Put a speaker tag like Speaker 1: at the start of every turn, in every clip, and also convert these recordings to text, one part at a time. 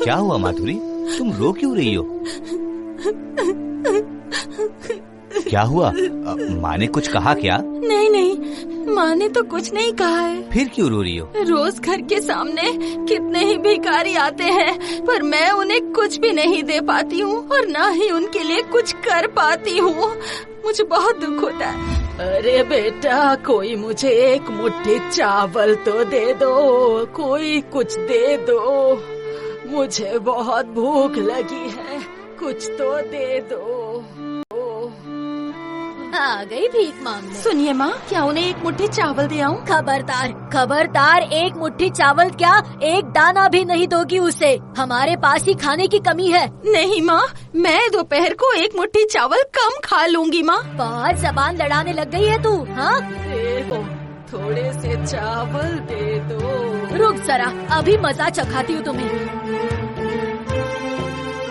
Speaker 1: क्या हुआ माधुरी, तुम रो क्यों रही हो? क्या हुआ? माँ ने कुछ कहा क्या?
Speaker 2: नहीं, माँ ने तो कुछ नहीं कहा है।
Speaker 1: फिर क्यों रो रही हो?
Speaker 2: रोज घर के सामने कितने ही भिखारी आते हैं, पर मैं उन्हें कुछ भी नहीं दे पाती हूँ और ना ही उनके लिए कुछ कर पाती हूँ। मुझे बहुत दुख होता है।
Speaker 3: अरे बेटा, कोई मुझे एक मुट्ठी चावल तो दे दो, कोई कुछ दे दो, मुझे बहुत भूख लगी है, कुछ तो दे दो।
Speaker 4: आ गई भीख मांगने।
Speaker 2: सुनिए माँ, क्या उन्हें एक मुट्ठी चावल दे आऊँ?
Speaker 4: खबरदार, एक मुट्ठी चावल क्या, एक दाना भी नहीं दोगी उसे। हमारे पास ही खाने की कमी है।
Speaker 2: नहीं माँ, मैं दोपहर को एक मुट्ठी चावल कम खा लूंगी माँ।
Speaker 4: बहुत जबान लड़ाने लग गई है तू। हाँ,
Speaker 3: देखो, थोड़े से चावल दे दो।
Speaker 4: रुक जरा, अभी मजा चखाती हूँ तुम्हें।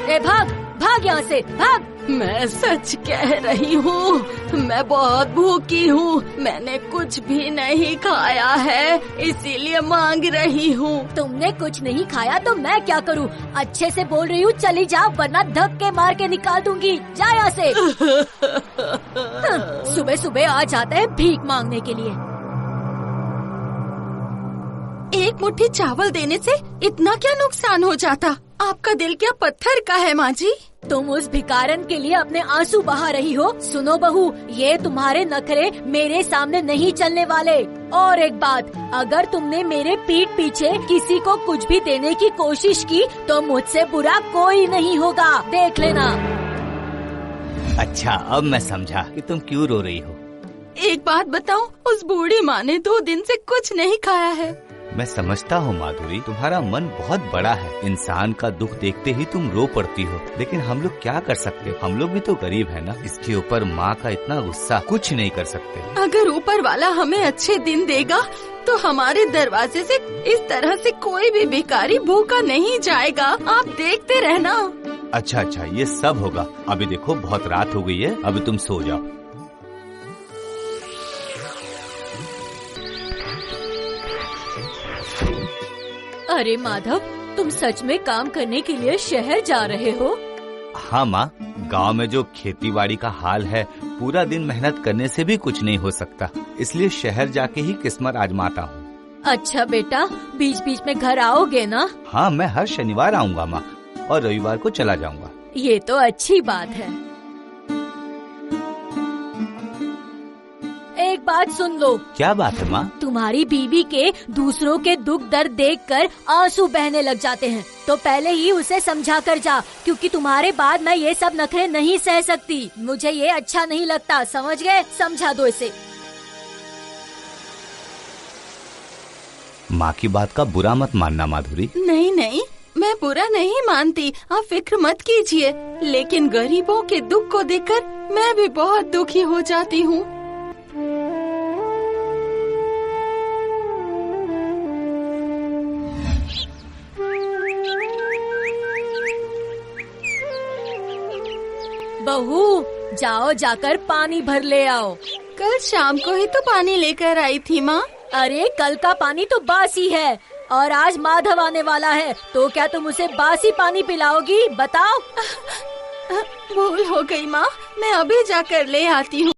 Speaker 4: ए भाग यहाँ से, भाग।
Speaker 2: मैं सच कह रही हूँ, मैं बहुत भूखी हूँ, मैंने कुछ भी नहीं खाया है, इसीलिए मांग रही हूँ।
Speaker 4: तुमने कुछ नहीं खाया तो मैं क्या करूँ? अच्छे से बोल रही हूँ, चली जाओ वरना धक्के मार के निकाल दूंगी। जा यहाँ से। सुबह सुबह आ जाते हैं भीख मांगने के लिए।
Speaker 2: एक मुट्ठी चावल देने से इतना क्या नुकसान हो जाता? आपका दिल क्या पत्थर का है माँ जी?
Speaker 4: तुम उस भिखारन के लिए अपने आंसू बहा रही हो। सुनो बहू, ये तुम्हारे नखरे मेरे सामने नहीं चलने वाले। और एक बात, अगर तुमने मेरे पीठ पीछे किसी को कुछ भी देने की कोशिश की तो मुझसे बुरा कोई नहीं होगा, देख लेना।
Speaker 1: अच्छा, अब मैं समझा कि तुम क्यों रो रही हो।
Speaker 2: एक बात बताऊं, उस बूढ़ी माँ ने 2 दिन से कुछ नहीं खाया है।
Speaker 1: मैं समझता हूँ माधुरी, तुम्हारा मन बहुत बड़ा है। इंसान का दुख देखते ही तुम रो पड़ती हो, लेकिन हम लोग क्या कर सकते? हम लोग भी तो गरीब है ना। इसके ऊपर माँ का इतना गुस्सा, कुछ नहीं कर सकते।
Speaker 2: अगर ऊपर वाला हमें अच्छे दिन देगा तो हमारे दरवाजे से इस तरह से कोई भी भिखारी भूखा नहीं जाएगा। आप देखते रहना।
Speaker 1: अच्छा, ये सब होगा। अभी देखो, बहुत रात हो गई है, अभी तुम सो जाओ।
Speaker 4: अरे माधव, तुम सच में काम करने के लिए शहर जा रहे हो?
Speaker 1: हाँ माँ, गांव में जो खेतीबाड़ी का हाल है, पूरा दिन मेहनत करने से भी कुछ नहीं हो सकता, इसलिए शहर जाके ही किस्मत आजमाता हूँ।
Speaker 4: अच्छा बेटा, बीच बीच में घर आओगे ना?
Speaker 1: हाँ, मैं हर शनिवार आऊँगा माँ, और रविवार को चला जाऊँगा।
Speaker 4: ये तो अच्छी बात है। एक बात सुन लो।
Speaker 1: क्या बात है माँ?
Speaker 4: तुम्हारी बीवी के दूसरों के दुख दर्द देखकर आंसू बहने लग जाते हैं, तो पहले ही उसे समझा कर जा, क्योंकि तुम्हारे बाद मैं ये सब नखरे नहीं सह सकती। मुझे ये अच्छा नहीं लगता, समझ गए? समझा दो इसे।
Speaker 1: माँ की बात का बुरा मत मानना माधुरी।
Speaker 2: नहीं, मैं बुरा नहीं मानती, आप फिक्र मत कीजिए, लेकिन गरीबों के दुख को देखकर मैं भी बहुत दुखी हो जाती हूँ।
Speaker 4: बहू, जाओ जाकर पानी भर ले आओ।
Speaker 2: कल शाम को ही तो पानी लेकर आई थी माँ।
Speaker 4: अरे कल का पानी तो बासी है और आज माधव आने वाला है, तो क्या तुम उसे बासी पानी पिलाओगी? बताओ।
Speaker 2: भूल हो गई माँ, मैं अभी जाकर ले आती हूँ।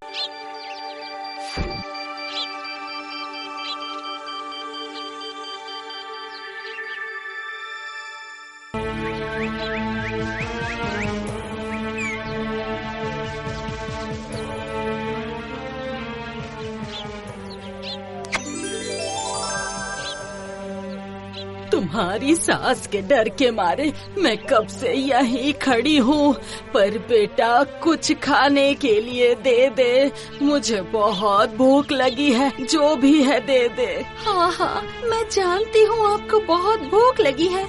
Speaker 3: तुम्हारी सास के डर के मारे मैं कब से यहीं खड़ी हूँ, पर बेटा कुछ खाने के लिए दे दे, मुझे बहुत भूख लगी है, जो भी है दे दे।
Speaker 2: हाँ, मैं जानती हूँ आपको बहुत भूख लगी है।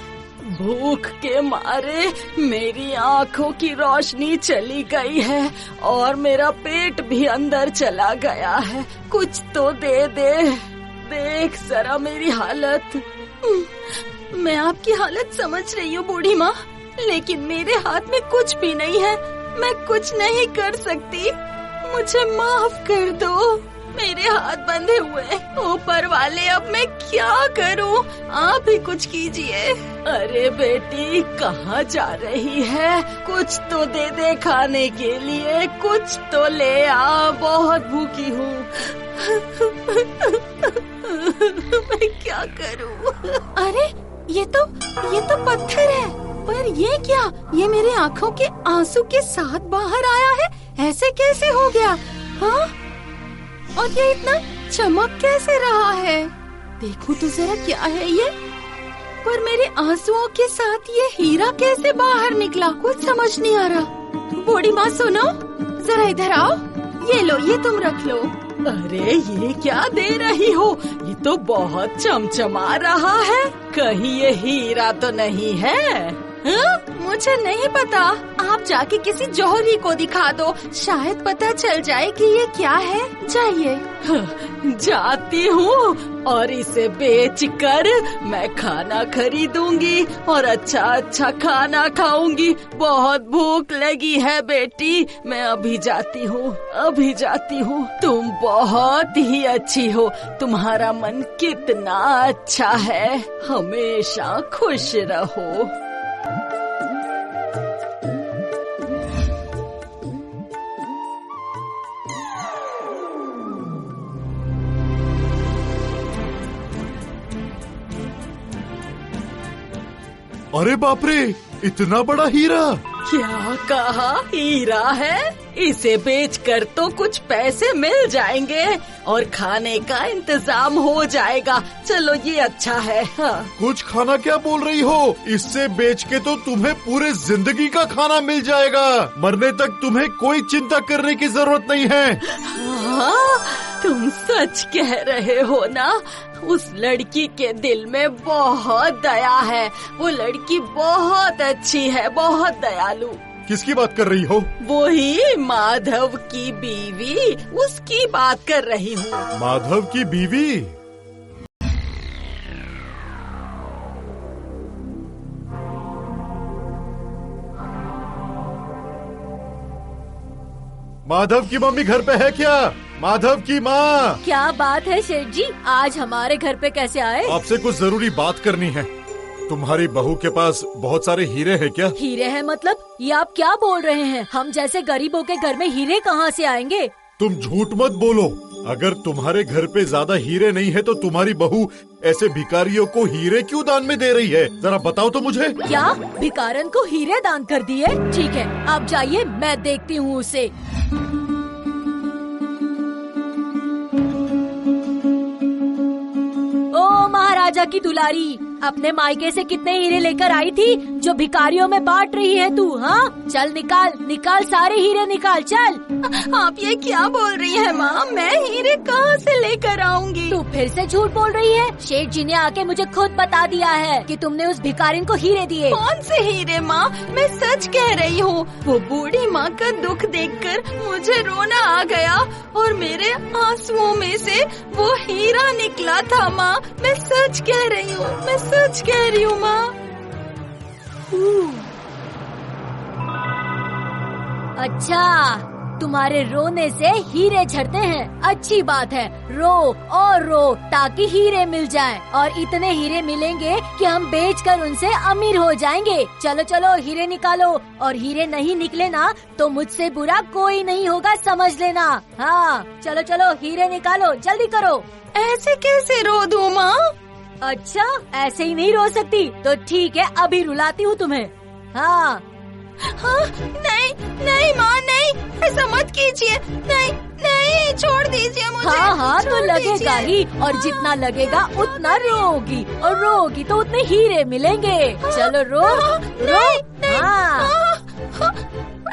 Speaker 3: भूख के मारे मेरी आँखों की रोशनी चली गई है और मेरा पेट भी अंदर चला गया है, कुछ तो दे दे, देख जरा मेरी हालत।
Speaker 2: मैं आपकी हालत समझ रही हूँ बूढ़ी माँ, लेकिन मेरे हाथ में कुछ भी नहीं है, मैं कुछ नहीं कर सकती, मुझे माफ कर दो। मेरे हाथ बंधे हुए। ऊपर वाले, अब मैं क्या करूं? आप ही कुछ कीजिए।
Speaker 3: अरे बेटी, कहाँ जा रही है? कुछ तो दे दे खाने के लिए, कुछ तो ले आ, बहुत भूखी हूँ।
Speaker 2: मैं क्या करूं? अरे ये तो पत्थर है। पर ये क्या? ये मेरे आँखों के आंसू के साथ बाहर आया है। ऐसे कैसे हो गया? हाँ, और ये इतना चमक कैसे रहा है? देखूं तो जरा क्या है ये। पर मेरे आंसुओं के साथ ये हीरा कैसे बाहर निकला? कुछ समझ नहीं आ रहा। बूढ़ी माँ सुनो, जरा इधर आओ। ये लो, ये तुम रख लो।
Speaker 3: अरे ये क्या दे रही हो? ये तो बहुत चमचमा रहा है। कहीं ये हीरा तो नहीं है?
Speaker 2: हाँ? मुझे नहीं पता। आप जाके किसी जौहरी को दिखा दो, शायद पता चल जाए कि ये क्या है। जाइए।
Speaker 3: जाती हूँ और इसे बेचकर मैं खाना खरीदूंगी और अच्छा अच्छा खाना खाऊंगी। बहुत भूख लगी है बेटी, मैं अभी जाती हूँ, अभी जाती हूँ। तुम बहुत ही अच्छी हो, तुम्हारा मन कितना अच्छा है। हमेशा खुश रहो।
Speaker 5: अरे बाप रे, इतना बड़ा हीरा!
Speaker 3: क्या कहा? हीरा है? इसे बेचकर तो कुछ पैसे मिल जाएंगे और खाने का इंतजाम हो जाएगा। चलो ये अच्छा है। हाँ।
Speaker 5: कुछ खाना क्या बोल रही हो? इससे बेच के तो तुम्हें पूरे जिंदगी का खाना मिल जाएगा। मरने तक तुम्हें कोई चिंता करने की जरूरत नहीं है।
Speaker 3: हाँ, तुम सच कह रहे हो ना? उस लड़की के दिल में बहुत दया है। वो लड़की बहुत अच्छी है, बहुत दयालु।
Speaker 5: किसकी बात कर रही हो?
Speaker 3: वही माधव की बीवी, उसकी बात कर रही हूँ।
Speaker 5: माधव की बीवी? माधव की मम्मी घर पे है क्या? माधव की माँ!
Speaker 4: क्या बात है शेठ जी, आज हमारे घर पे कैसे आए?
Speaker 5: आपसे कुछ जरूरी बात करनी है। तुम्हारी बहू के पास बहुत सारे हीरे हैं क्या?
Speaker 4: हीरे हैं मतलब? ये आप क्या बोल रहे हैं? हम जैसे गरीबों के घर में हीरे कहाँ से आएंगे?
Speaker 5: तुम झूठ मत बोलो। अगर तुम्हारे घर पे ज्यादा हीरे नहीं है तो तुम्हारी बहू ऐसे भिखारियों को हीरे क्यों दान में दे रही है? जरा बताओ तो मुझे।
Speaker 4: क्या भिखारन को हीरे दान कर दिए? ठीक है, आप जाइए, मैं देखती हूँ उसे। ओ महाराजा की दुलारी, अपने मायके से कितने हीरे लेकर आई थी जो भिखारियों में बांट रही है तू? हाँ, चल निकाल निकाल, सारे हीरे निकाल, चल।
Speaker 2: आप ये क्या बोल रही है माँ? मैं हीरे कहाँ से लेकर आऊंगी?
Speaker 4: तू फिर से झूठ बोल रही है। शेठ जी ने आके मुझे खुद बता दिया है कि तुमने उस भिखारिन को हीरे दिए।
Speaker 2: कौन से हीरे माँ? मैं सच कह रही हूँ। वो बूढ़ी माँ का दुख देखकर मुझे रोना आ गया और मेरे आंसुओं में से वो हीरा निकला था माँ। मैं सच कह रही हूँ, मैं सच कह रही हूँ माँ।
Speaker 4: अच्छा, तुम्हारे रोने से हीरे झड़ते हैं। अच्छी बात है, रो और रो ताकि हीरे मिल जाएं। और इतने हीरे मिलेंगे कि हम बेचकर उनसे अमीर हो जाएंगे। चलो चलो हीरे निकालो, और हीरे नहीं निकले ना तो मुझसे बुरा कोई नहीं होगा, समझ लेना। हाँ, चलो चलो हीरे निकालो, जल्दी करो।
Speaker 2: ऐसे कैसे रो दूँ माँ?
Speaker 4: अच्छा, ऐसे ही नहीं रो सकती तो ठीक है, अभी रुलाती हूँ तुम्हें। हाँ
Speaker 2: हाँ, नहीं नहीं माँ, नहीं, ऐसा मत कीजिए। नहीं नहीं, छोड़ दीजिए मुझे।
Speaker 4: हाँ हाँ, तो लगेगा ही, और जितना लगेगा उतना रोगी, और रोगी तो उतने हीरे मिलेंगे। चलो रो रो। हाँ,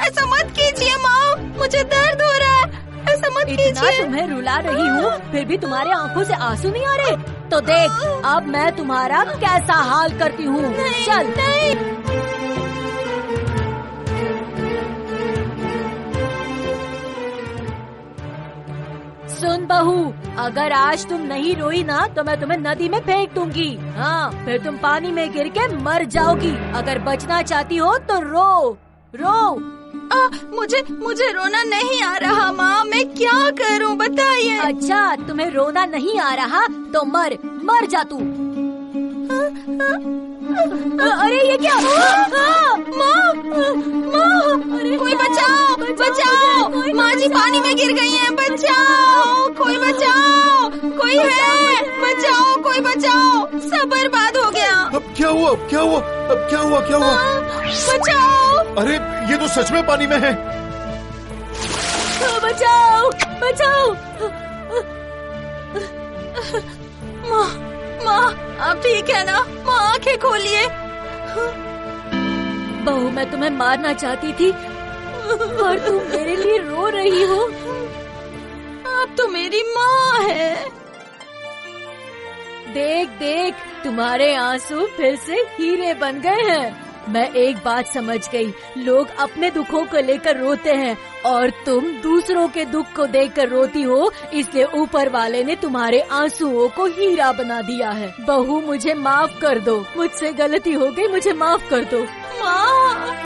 Speaker 2: ऐसा मत कीजिए माँ, मुझे दर्द हो रहा है। ऐसा मत कीजिए।
Speaker 4: इतना तुम्हें रुला रही हूँ, फिर भी तुम्हारे आँखों से आंसू नहीं आ रहे? तो देख अब मैं तुम्हारा कैसा हाल करती हूँ। चल।
Speaker 2: नहीं।
Speaker 4: सुन बहू, अगर आज तुम नहीं रोई ना तो मैं तुम्हें नदी में फेंक दूंगी। हाँ, फिर तुम पानी में गिर के मर जाओगी। अगर बचना चाहती हो तो रो रो।
Speaker 2: मुझे रोना नहीं आ रहा माँ, मैं क्या करूँ बताइए।
Speaker 4: अच्छा, तुम्हें रोना नहीं आ रहा तो मर जा तू। अरे ये क्या?
Speaker 2: माँ, कोई बचाओ, माँ जी पानी में गिर गई हैं, बचाओ, कोई बचाओ, कोई है, बचाओ, कोई बचाओ, सब बर्बाद हो गया।
Speaker 5: अब क्या हुआ?
Speaker 2: बचाओ।
Speaker 5: अरे ये तो सच में पानी में है।
Speaker 4: बचाओ।
Speaker 2: माँ, आप ठीक है ना? माँ आंखें खोलिए।
Speaker 4: बहू, मैं तुम्हें मारना चाहती थी और तुम मेरे लिए रो रही हो।
Speaker 2: आप तो मेरी माँ है।
Speaker 4: देख, तुम्हारे आंसू फिर से हीरे बन गए हैं। मैं एक बात समझ गई, लोग अपने दुखों को लेकर रोते हैं और तुम दूसरों के दुख को देखकर रोती हो, इसलिए ऊपर वाले ने तुम्हारे आंसुओं को हीरा बना दिया है। बहू, मुझे माफ कर दो, मुझसे गलती हो गई, मुझे माफ कर दो।
Speaker 2: माँ,